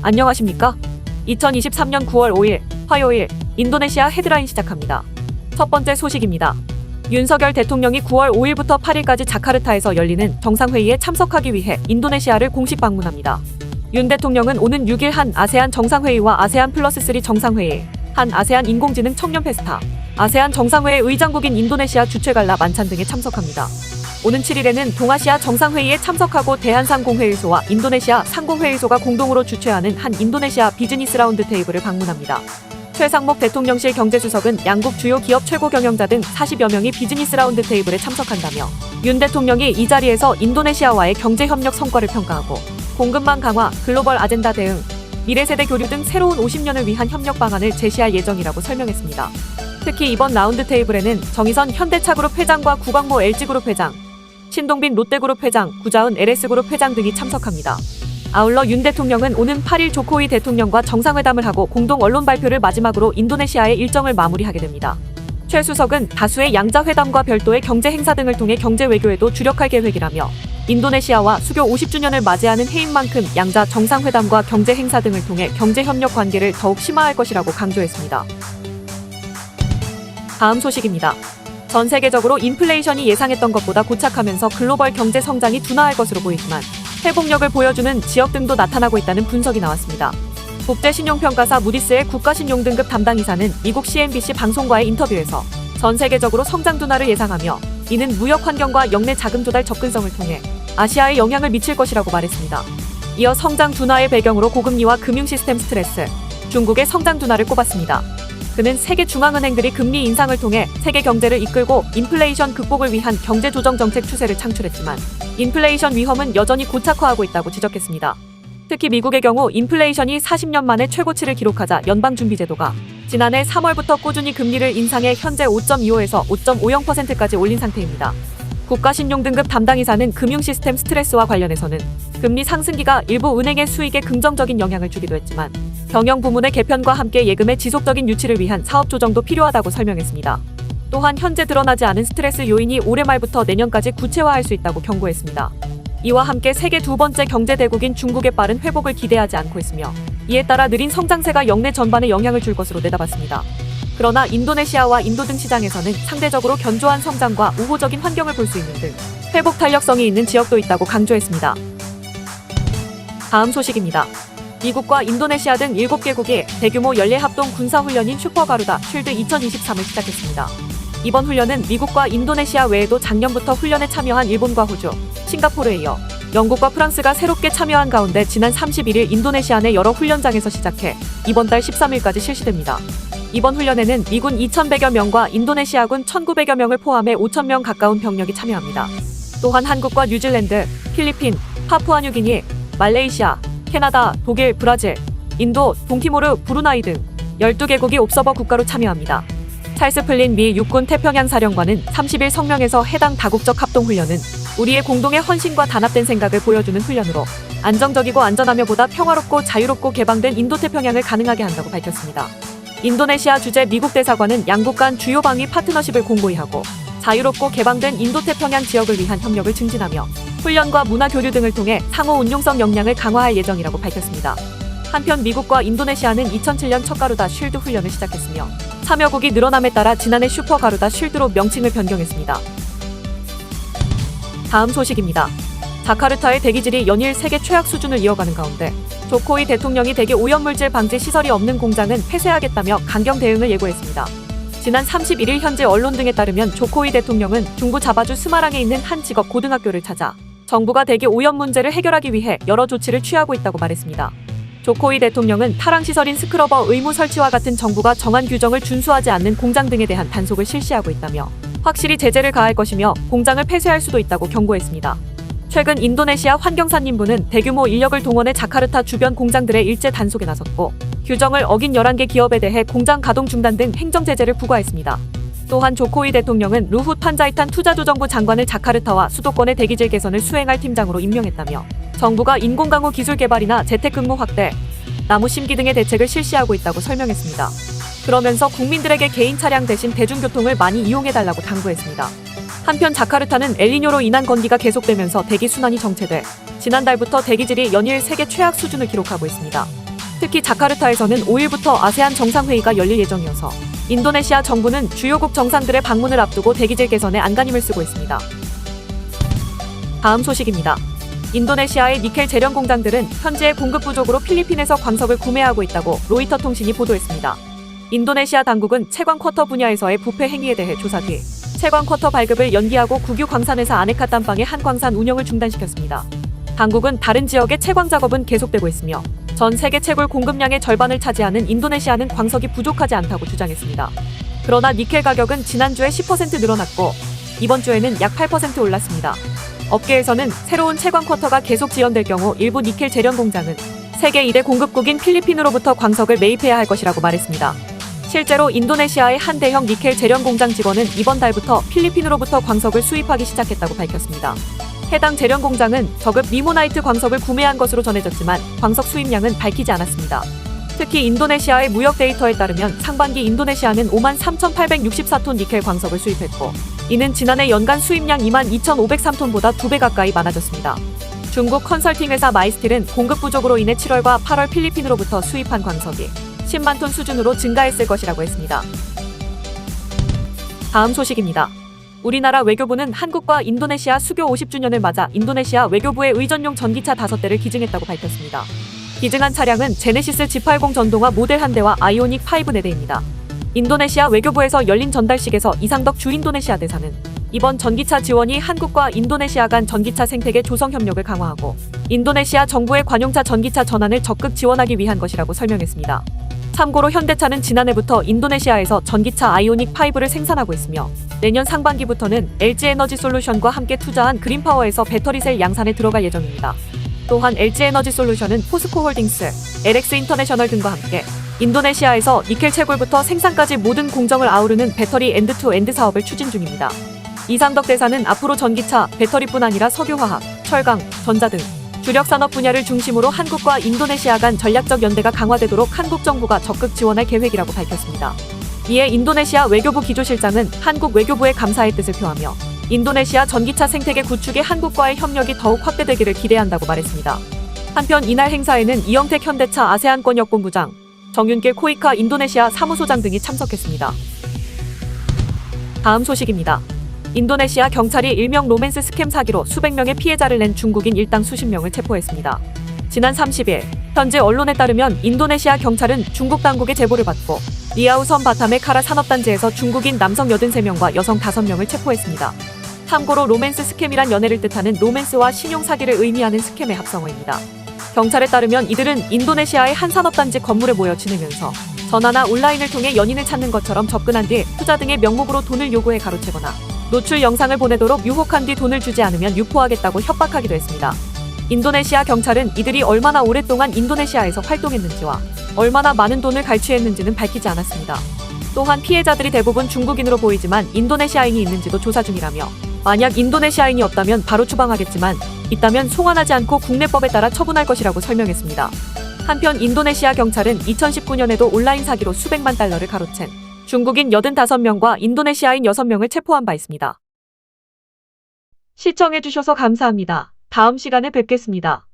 안녕하십니까? 2023년 9월 5일 화요일 인도네시아 헤드라인 시작합니다. 첫 번째 소식입니다. 윤석열 대통령이 9월 5일부터 8일까지 자카르타에서 열리는 정상회의에 참석하기 위해 인도네시아를 공식 방문합니다. 윤 대통령은 오는 6일 한 아세안 정상회의와 아세안 플러스3 정상회의, 한 아세안 인공지능 청년 페스타, 아세안 정상회의 의장국인 인도네시아 주최갈라 만찬 등에 참석합니다. 오는 7일에는 동아시아 정상회의에 참석하고 대한상공회의소와 인도네시아 상공회의소가 공동으로 주최하는 한 인도네시아 비즈니스 라운드 테이블을 방문합니다. 최상목 대통령실 경제수석은 양국 주요 기업 최고 경영자 등 40여 명이 비즈니스 라운드 테이블에 참석한다며 윤 대통령이 이 자리에서 인도네시아와의 경제협력 성과를 평가하고 공급망 강화, 글로벌 아젠다 대응, 미래세대 교류 등 새로운 50년을 위한 협력 방안을 제시할 예정이라고 설명했습니다. 특히 이번 라운드 테이블에는 정의선 현대차그룹 회장과 구광모 LG그룹 회장, 신동빈 롯데그룹 회장, 구자은 LS그룹 회장 등이 참석합니다. 아울러 윤 대통령은 오는 8일 조코위 대통령과 정상회담을 하고 공동 언론 발표를 마지막으로 인도네시아의 일정을 마무리하게 됩니다. 최 수석은 다수의 양자 회담과 별도의 경제 행사 등을 통해 경제 외교에도 주력할 계획이라며 인도네시아와 수교 50주년을 맞이하는 해인 만큼 양자 정상회담과 경제 행사 등을 통해 경제 협력 관계를 더욱 심화할 것이라고 강조했습니다. 다음 소식입니다. 전 세계적으로 인플레이션이 예상했던 것보다 고착하면서 글로벌 경제 성장이 둔화할 것으로 보이지만 회복력을 보여주는 지역 등도 나타나고 있다는 분석이 나왔습니다. 국제신용평가사 무디스의 국가신용등급 담당이사는 미국 CNBC 방송과의 인터뷰에서 전 세계적으로 성장 둔화를 예상하며 이는 무역 환경과 역내 자금 조달 접근성을 통해 아시아에 영향을 미칠 것이라고 말했습니다. 이어 성장 둔화의 배경으로 고금리와 금융시스템 스트레스, 중국의 성장 둔화를 꼽았습니다. 그는 세계 중앙은행들이 금리 인상을 통해 세계 경제를 이끌고 인플레이션 극복을 위한 경제 조정 정책 추세를 창출했지만 인플레이션 위험은 여전히 고착화하고 있다고 지적했습니다. 특히 미국의 경우 인플레이션이 40년 만에 최고치를 기록하자 연방준비제도가 지난해 3월부터 꾸준히 금리를 인상해 현재 5.25에서 5.50%까지 올린 상태입니다. 국가신용등급 담당이사는 금융시스템 스트레스와 관련해서는 금리 상승기가 일부 은행의 수익에 긍정적인 영향을 주기도 했지만 경영 부문의 개편과 함께 예금의 지속적인 유치를 위한 사업 조정도 필요하다고 설명했습니다. 또한 현재 드러나지 않은 스트레스 요인이 올해 말부터 내년까지 구체화할 수 있다고 경고했습니다. 이와 함께 세계 두 번째 경제 대국인 중국의 빠른 회복을 기대하지 않고 있으며 이에 따라 느린 성장세가 역내 전반에 영향을 줄 것으로 내다봤습니다. 그러나 인도네시아와 인도 등 시장에서는 상대적으로 견조한 성장과 우호적인 환경을 볼 수 있는 등 회복 탄력성이 있는 지역도 있다고 강조했습니다. 다음 소식입니다. 미국과 인도네시아 등 7개국이 대규모 연례합동 군사훈련인 슈퍼가루다 쉴드 2023을 시작했습니다. 이번 훈련은 미국과 인도네시아 외에도 작년부터 훈련에 참여한 일본과 호주, 싱가포르에 이어 영국과 프랑스가 새롭게 참여한 가운데 지난 31일 인도네시아 내 여러 훈련장에서 시작해 이번 달 13일까지 실시됩니다. 이번 훈련에는 미군 2,100여 명과 인도네시아군 1,900여 명을 포함해 5,000명 가까운 병력이 참여합니다. 또한 한국과 뉴질랜드, 필리핀, 파푸아뉴기니, 말레이시아, 캐나다, 독일, 브라질, 인도, 동티모르, 브루나이 등 12개국이 옵서버 국가로 참여합니다. 찰스 플린 미 육군 태평양 사령관은 30일 성명에서 해당 다국적 합동훈련은 우리의 공동의 헌신과 단합된 생각을 보여주는 훈련으로 안정적이고 안전하며 보다 평화롭고 자유롭고 개방된 인도태평양을 가능하게 한다고 밝혔습니다. 인도네시아 주재 미국 대사관은 양국 간 주요 방위 파트너십을 공고히 하고 자유롭고 개방된 인도태평양 지역을 위한 협력을 증진하며 훈련과 문화 교류 등을 통해 상호 운용성 역량을 강화할 예정이라고 밝혔습니다. 한편 미국과 인도네시아는 2007년 첫 가루다 쉴드 훈련을 시작했으며 참여국이 늘어남에 따라 지난해 슈퍼 가루다 쉴드로 명칭을 변경했습니다. 다음 소식입니다. 자카르타의 대기질이 연일 세계 최악 수준을 이어가는 가운데 조코위 대통령이 대기 오염물질 방지 시설이 없는 공장은 폐쇄하겠다며 강경 대응을 예고했습니다. 지난 31일 현지 언론 등에 따르면 조코위 대통령은 중부 자바주 스마랑에 있는 한 직업 고등학교를 찾아 정부가 대기 오염 문제를 해결하기 위해 여러 조치를 취하고 있다고 말했습니다. 조코위 대통령은 타랑시설인 스크러버 의무 설치와 같은 정부가 정한 규정을 준수하지 않는 공장 등에 대한 단속을 실시하고 있다며 확실히 제재를 가할 것이며 공장을 폐쇄할 수도 있다고 경고했습니다. 최근 인도네시아 환경산림부는 대규모 인력을 동원해 자카르타 주변 공장들의 일제 단속에 나섰고 규정을 어긴 11개 기업에 대해 공장 가동 중단 등 행정 제재를 부과했습니다. 또한 조코위 대통령은 루훗 판자이탄 투자조정부 장관을 자카르타와 수도권의 대기질 개선을 수행할 팀장으로 임명했다며 정부가 인공강우 기술 개발이나 재택근무 확대, 나무 심기 등의 대책을 실시하고 있다고 설명했습니다. 그러면서 국민들에게 개인 차량 대신 대중교통을 많이 이용해달라고 당부했습니다. 한편 자카르타는 엘니뇨로 인한 건기가 계속되면서 대기 순환이 정체돼 지난달부터 대기질이 연일 세계 최악 수준을 기록하고 있습니다. 특히 자카르타에서는 5일부터 아세안 정상회의가 열릴 예정이어서 인도네시아 정부는 주요국 정상들의 방문을 앞두고 대기질 개선에 안간힘을 쓰고 있습니다. 다음 소식입니다. 인도네시아의 니켈 재련 공장들은 현재 공급 부족으로 필리핀에서 광석을 구매하고 있다고 로이터 통신이 보도했습니다. 인도네시아 당국은 채광 쿼터 분야에서의 부패 행위에 대해 조사 뒤 채광 쿼터 발급을 연기하고 국유 광산회사 아네카 땀방의 한 광산 운영을 중단시켰습니다. 당국은 다른 지역의 채광 작업은 계속되고 있으며 전 세계 채굴 공급량의 절반을 차지하는 인도네시아는 광석이 부족하지 않다고 주장했습니다. 그러나 니켈 가격은 지난주에 10% 늘어났고 이번 주에는 약 8% 올랐습니다. 업계에서는 새로운 채광 쿼터가 계속 지연될 경우 일부 니켈 재련 공장은 세계 2대 공급국인 필리핀으로부터 광석을 매입해야 할 것이라고 말했습니다. 실제로 인도네시아의 한 대형 니켈 재련 공장 직원은 이번 달부터 필리핀으로부터 광석을 수입하기 시작했다고 밝혔습니다. 해당 재련 공장은 저급 리모나이트 광석을 구매한 것으로 전해졌지만 광석 수입량은 밝히지 않았습니다. 특히 인도네시아의 무역 데이터에 따르면 상반기 인도네시아는 53,864톤 니켈 광석을 수입했고 이는 지난해 연간 수입량 22,503톤보다 2배 가까이 많아졌습니다. 중국 컨설팅 회사 마이스틸은 공급 부족으로 인해 7월과 8월 필리핀으로부터 수입한 광석이 10만 톤 수준으로 증가했을 것이라고 했습니다. 다음 소식입니다. 우리나라 외교부는 한국과 인도네시아 수교 50주년을 맞아 인도네시아 외교부의 의전용 전기차 5대를 기증했다고 밝혔습니다. 기증한 차량은 제네시스 G80 전동화 모델 1대와 아이오닉 5 4대입니다. 인도네시아 외교부에서 열린 전달식에서 이상덕 주 인도네시아 대사는 이번 전기차 지원이 한국과 인도네시아 간 전기차 생태계 조성 협력을 강화하고 인도네시아 정부의 관용차 전기차 전환을 적극 지원하기 위한 것이라고 설명했습니다. 참고로 현대차는 지난해부터 인도네시아에서 전기차 아이오닉 5를 생산하고 있으며 내년 상반기부터는 LG에너지솔루션과 함께 투자한 그린파워에서 배터리셀 양산에 들어갈 예정입니다. 또한 LG에너지솔루션은 포스코홀딩스, LX인터내셔널 등과 함께 인도네시아에서 니켈 채굴부터 생산까지 모든 공정을 아우르는 배터리 엔드-투-엔드 사업을 추진 중입니다. 이상덕 대사는 앞으로 전기차, 배터리뿐 아니라 석유화학, 철강, 전자 등 주력 산업 분야를 중심으로 한국과 인도네시아 간 전략적 연대가 강화되도록 한국 정부가 적극 지원할 계획이라고 밝혔습니다. 이에 인도네시아 외교부 기조실장은 한국 외교부의 감사의 뜻을 표하며 인도네시아 전기차 생태계 구축에 한국과의 협력이 더욱 확대되기를 기대한다고 말했습니다. 한편 이날 행사에는 이영택 현대차 아세안권 역본부장, 정윤길 코이카 인도네시아 사무소장 등이 참석했습니다. 다음 소식입니다. 인도네시아 경찰이 일명 로맨스 스캠 사기로 수백 명의 피해자를 낸 중국인 일당 수십 명을 체포했습니다. 지난 30일 현지 언론에 따르면 인도네시아 경찰은 중국 당국의 제보를 받고 리아우 섬 바탐의 카라 산업단지에서 중국인 남성 83명과 여성 5명을 체포했습니다. 참고로 로맨스 스캠이란 연애를 뜻하는 로맨스와 신용 사기를 의미하는 스캠의 합성어입니다. 경찰에 따르면 이들은 인도네시아의 한 산업단지 건물에 모여 지내면서 전화나 온라인을 통해 연인을 찾는 것처럼 접근한 뒤 투자 등의 명목으로 돈을 요구해 가로채거나 노출 영상을 보내도록 유혹한 뒤 돈을 주지 않으면 유포하겠다고 협박하기도 했습니다. 인도네시아 경찰은 이들이 얼마나 오랫동안 인도네시아에서 활동했는지와 얼마나 많은 돈을 갈취했는지는 밝히지 않았습니다. 또한 피해자들이 대부분 중국인으로 보이지만 인도네시아인이 있는지도 조사 중이라며 만약 인도네시아인이 없다면 바로 추방하겠지만 있다면 송환하지 않고 국내법에 따라 처분할 것이라고 설명했습니다. 한편 인도네시아 경찰은 2019년에도 온라인 사기로 수백만 달러를 가로챈 중국인 85명과 인도네시아인 6명을 체포한 바 있습니다. 시청해주셔서 감사합니다. 다음 시간에 뵙겠습니다.